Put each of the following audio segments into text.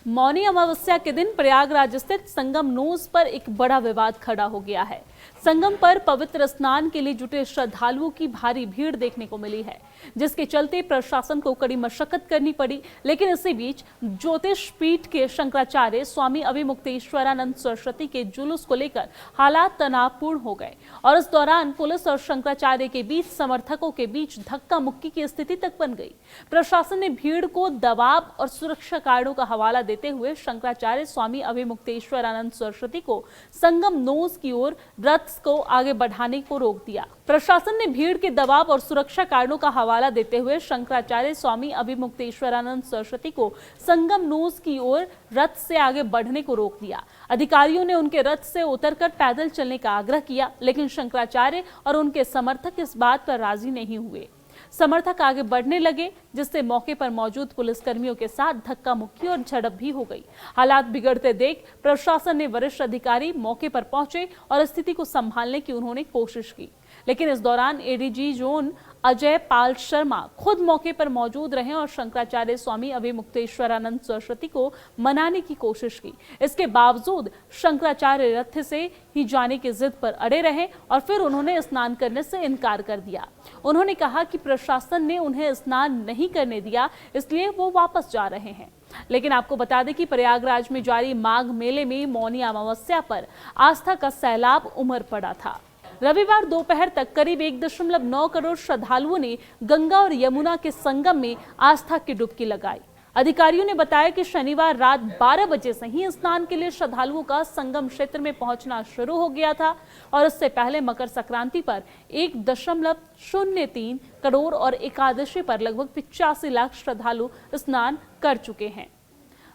मौनी अमावस्या के दिन प्रयागराज स्थित संगम नूस पर एक बड़ा विवाद खड़ा हो गया है। संगम पर पवित्र स्नान के लिए जुटे श्रद्धालुओं की भारी भीड़ देखने को मिली है, जिसके चलते प्रशासन को कड़ी मशक्कत करनी पड़ी। लेकिन इसी बीच ज्योतिष पीठ के शंकराचार्य स्वामी अभिमुक्तेश्वरानंद सरस्वती के जुलूस को लेकर हालात तनावपूर्ण हो गए और इस दौरान पुलिस और शंकराचार्य के बीच समर्थकों के बीच धक्का मुक्की की स्थिति तक बन गई। प्रशासन ने भीड़ को दबाव और सुरक्षा कारणों का हवाला देते हुए शंकराचार्य स्वामी अभिमुक्तेश्वरानंद सरस्वती को संगम नोस की ओर रथ को आगे बढ़ाने को रोक दिया। प्रशासन ने भीड़ के दबाव और सुरक्षा कारणों का हवाला देते हुए शंकराचार्य स्वामी अभिमुक्तेश्वरानंद सरस्वती को संगम नोस की ओर रथ से आगे बढ़ने को रोक दिया। अधिकारियों ने उनके रथ से उतरकर पैदल चलने का आग्रह किया, लेकिन शंकराचार्य और उनके समर्थक इस बात पर राजी नहीं हुए। समर्थक आगे बढ़ने लगे, जिससे मौके पर मौजूद पुलिसकर्मियों के साथ धक्का मुक्की और झड़प भी हो गई। हालात बिगड़ते देख प्रशासन ने वरिष्ठ अधिकारी मौके पर पहुंचे और स्थिति को संभालने की उन्होंने कोशिश की, लेकिन इस दौरान एडीजी जोन अजय पाल शर्मा खुद मौके पर मौजूद रहे और शंकराचार्य स्वामी अभिमुक्तेश्वरानंद सरस्वती को मनाने की कोशिश की। इसके बावजूद शंकराचार्य रथ से ही जाने की जिद पर अड़े रहे और फिर उन्होंने स्नान करने से इनकार कर दिया। उन्होंने कहा कि प्रशासन ने उन्हें स्नान नहीं करने दिया, इसलिए वो वापस जा रहे हैं। लेकिन आपको बता दें कि प्रयागराज में जारी माघ मेले में मौनी अमावस्या पर आस्था का सैलाब उमड़ पड़ा था। रविवार दोपहर तक करीब 1.9 करोड़ श्रद्धालुओं ने गंगा और यमुना के संगम में आस्था की डुबकी लगाई। अधिकारियों ने बताया कि शनिवार रात 12 बजे से ही स्नान के लिए श्रद्धालुओं का संगम क्षेत्र में पहुंचना शुरू हो गया था और इससे पहले मकर संक्रांति पर 1.03 करोड़ और एकादशी पर लगभग 85 लाख श्रद्धालु स्नान कर चुके हैं।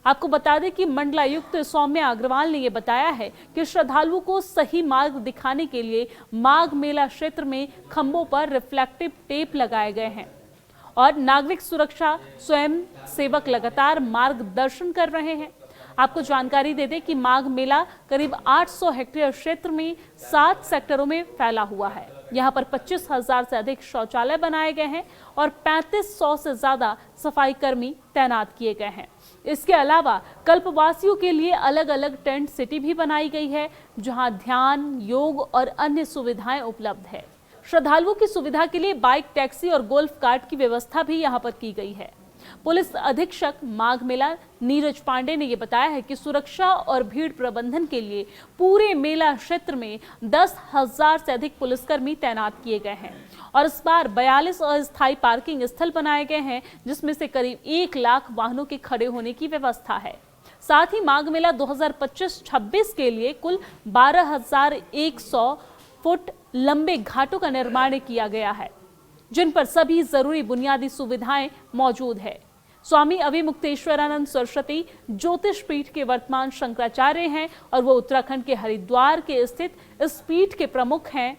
आपको बता दें कि मंडलायुक्त सौम्या अग्रवाल ने यह बताया है कि श्रद्धालुओं को सही मार्ग दिखाने के लिए माघ मेला क्षेत्र में खंभों पर रिफ्लेक्टिव टेप लगाए गए हैं और नागरिक सुरक्षा स्वयं सेवक लगातार मार्गदर्शन कर रहे हैं। आपको जानकारी दे दें कि माघ मेला करीब 800 हेक्टेयर क्षेत्र में 7 सेक्टरों में फैला हुआ है। यहाँ पर 25,000 से अधिक शौचालय बनाए गए हैं और 3500 से ज्यादा सफाई कर्मी तैनात किए गए हैं। इसके अलावा कल्पवासियों के लिए अलग अलग टेंट सिटी भी बनाई गई है, जहां ध्यान, योग और अन्य सुविधाएं उपलब्ध है। श्रद्धालुओं की सुविधा के लिए बाइक, टैक्सी और गोल्फ कार्ट की व्यवस्था भी यहां पर की गई है। पुलिस अधीक्षक माघ मेला नीरज पांडे ने यह बताया है कि सुरक्षा और भीड़ प्रबंधन के लिए पूरे मेला क्षेत्र में 10,000 से अधिक पुलिसकर्मी तैनात किए गए हैं और इस बार 42 अस्थायी पार्किंग स्थल बनाए गए हैं, जिसमें से करीब 1 लाख वाहनों के खड़े होने की व्यवस्था है। साथ ही माघ मेला 2025-26 के लिए कुल 12,100 फुट लंबे घाटों का निर्माण किया गया है, जिन पर सभी जरूरी बुनियादी सुविधाएं मौजूद है। स्वामी अभिमुक्तेश्वरानंद सरस्वती ज्योतिष पीठ के वर्तमान शंकराचार्य हैं और वो उत्तराखंड के हरिद्वार के स्थित इस पीठ के प्रमुख हैं।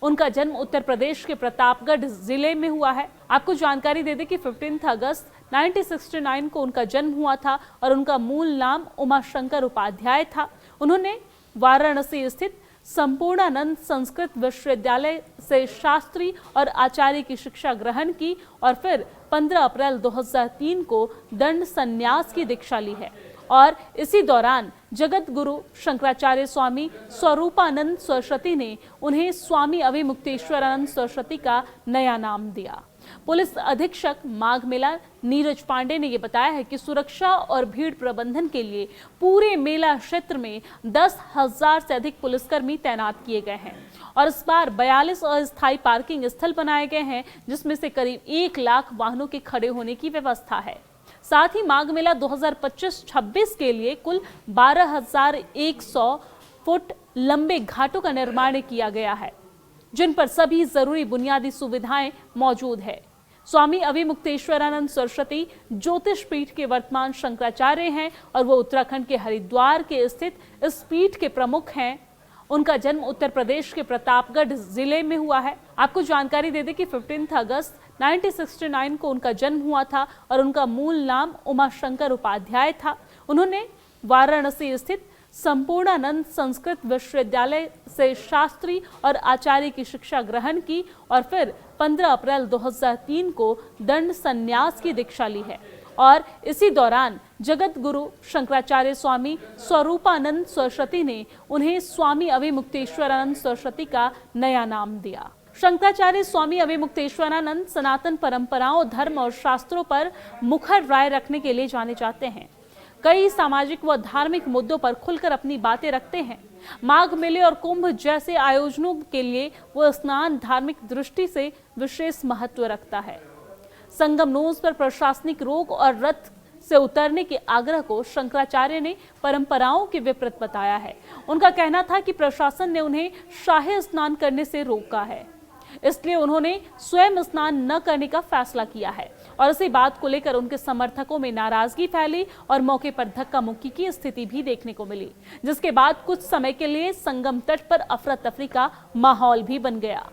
उनका जन्म उत्तर प्रदेश के प्रतापगढ़ जिले में हुआ है। आपको जानकारी दे दें कि 15 अगस्त 1969 को उनका जन्म हुआ था और उनका मूल नाम उमाशंकर उपाध्याय था। उन्होंने वाराणसी स्थित संपूर्णानंद संस्कृत विश्वविद्यालय से शास्त्री और आचार्य की शिक्षा ग्रहण की और फिर 15 अप्रैल 2003 को दंड संन्यास की दीक्षा ली है और इसी दौरान जगत गुरु शंकराचार्य स्वामी स्वरूपानंद सरस्वती ने उन्हें स्वामी अभिमुक्तेश्वरानंद सरस्वती का नया नाम दिया। पुलिस अधीक्षक माघ मेला नीरज पांडे ने यह बताया है कि सुरक्षा और भीड़ प्रबंधन के लिए पूरे मेला क्षेत्र में 10,000 से अधिक पुलिसकर्मी तैनात किए गए हैं और इस बार 42 अस्थायी पार्किंग स्थल बनाए गए हैं, जिसमें से करीब 1 लाख वाहनों के खड़े होने की व्यवस्था है। साथ ही माघ मेला 2025-26 के लिए कुल 12,100 फुट लंबे घाटों का निर्माण किया गया है, जिन पर सभी जरूरी बुनियादी सुविधाएं मौजूद है। स्वामी अभिमुक्तेश्वरानंद सरस्वती ज्योतिष पीठ के वर्तमान शंकराचार्य हैं और वो उत्तराखंड के हरिद्वार के स्थित इस पीठ के प्रमुख हैं। उनका जन्म उत्तर प्रदेश के प्रतापगढ़ जिले में हुआ है। आपको जानकारी दे दें कि 15 अगस्त 1969 को उनका जन्म हुआ था और उनका मूल नाम उमाशंकर उपाध्याय था। उन्होंने वाराणसी स्थित संपूर्णानंद संस्कृत विश्वविद्यालय से शास्त्री और आचार्य की शिक्षा ग्रहण की और फिर 15 अप्रैल 2003 को दंड संन्यास की दीक्षा ली है और इसी दौरान जगत गुरु शंकराचार्य स्वामी स्वरूपानंद सरस्वती ने उन्हें स्वामी अभिमुक्तेश्वरानंद सरस्वती का नया नाम दिया। शंकराचार्य स्वामी अभिमुक्तेश्वरानंद सनातन परंपराओं, धर्म और शास्त्रों पर मुखर राय रखने के लिए जाने जाते हैं। कई सामाजिक व धार्मिक मुद्दों पर खुलकर अपनी बातें रखते हैं। माघ मेले और कुंभ जैसे आयोजनों के लिए वह स्नान धार्मिक दृष्टि से विशेष महत्व रखता है। संगम नोज पर प्रशासनिक रोक और रथ से उतरने के आग्रह को शंकराचार्य ने परंपराओं के विपरीत बताया है। उनका कहना था कि प्रशासन ने उन्हें शाही स्नान करने से रोका है, इसलिए उन्होंने स्वयं स्नान न करने का फैसला किया है और इसी बात को लेकर उनके समर्थकों में नाराजगी फैली और मौके पर धक्का मुक्की की स्थिति भी देखने को मिली, जिसके बाद कुछ समय के लिए संगम तट पर अफरा तफरी का माहौल भी बन गया।